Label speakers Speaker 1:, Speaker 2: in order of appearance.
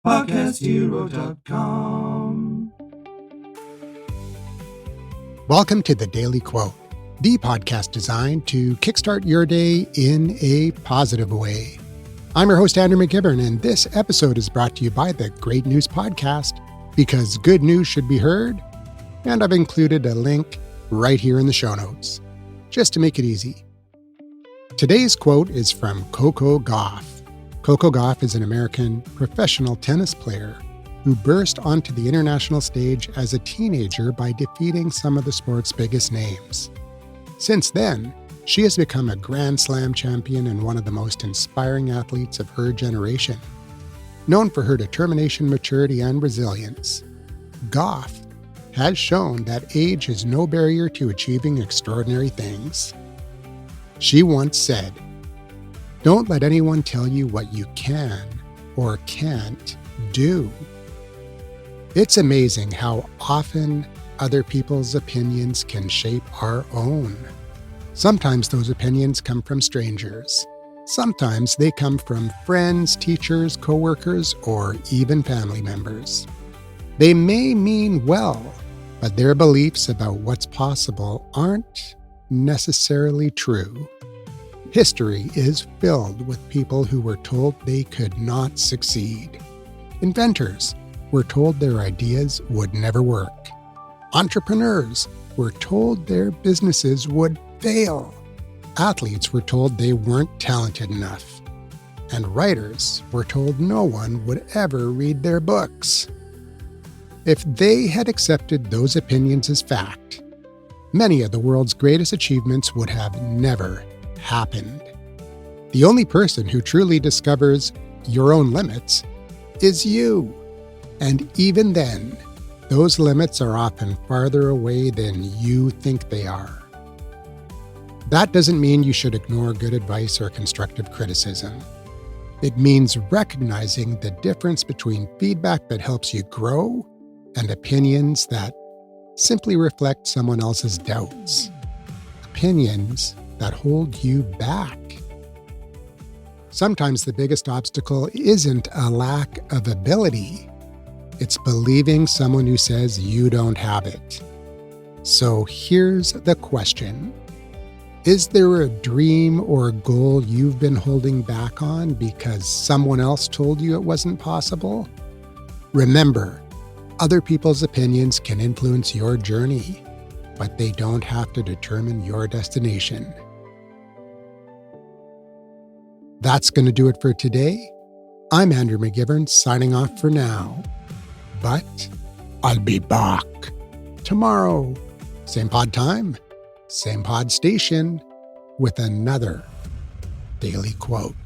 Speaker 1: PodcastHero.com.
Speaker 2: Welcome to the Daily Quote, the podcast designed to kickstart your day in a positive way. I'm your host, Andrew McGivern, and this episode is brought to you by the Great News Podcast, because good news should be heard, and I've included a link right here in the show notes, just to make it easy. Today's quote is from Coco Gauff. Coco Gauff is an American professional tennis player who burst onto the international stage as a teenager by defeating some of the sport's biggest names. Since then, she has become a Grand Slam champion and one of the most inspiring athletes of her generation. Known for her determination, maturity, and resilience, Gauff has shown that age is no barrier to achieving extraordinary things. She once said, "Don't let anyone tell you what you can or can't do." It's amazing how often other people's opinions can shape our own. Sometimes those opinions come from strangers. Sometimes they come from friends, teachers, coworkers, or even family members. They may mean well, but their beliefs about what's possible aren't necessarily true. History is filled with people who were told they could not succeed. Inventors were told their ideas would never work. Entrepreneurs were told their businesses would fail. Athletes were told they weren't talented enough. And writers were told no one would ever read their books. If they had accepted those opinions as fact, many of the world's greatest achievements would have never happened. The only person who truly discovers your own limits is you. And even then, those limits are often farther away than you think they are. That doesn't mean you should ignore good advice or constructive criticism. It means recognizing the difference between feedback that helps you grow and opinions that simply reflect someone else's doubts. Opinions that hold you back. Sometimes the biggest obstacle isn't a lack of ability. It's believing someone who says you don't have it. So here's the question. Is there a dream or a goal you've been holding back on because someone else told you it wasn't possible? Remember, other people's opinions can influence your journey, but they don't have to determine your destination. That's going to do it for today. I'm Andrew McGivern, signing off for now. But I'll be back tomorrow. Same pod time, same pod station, with another Daily Quote.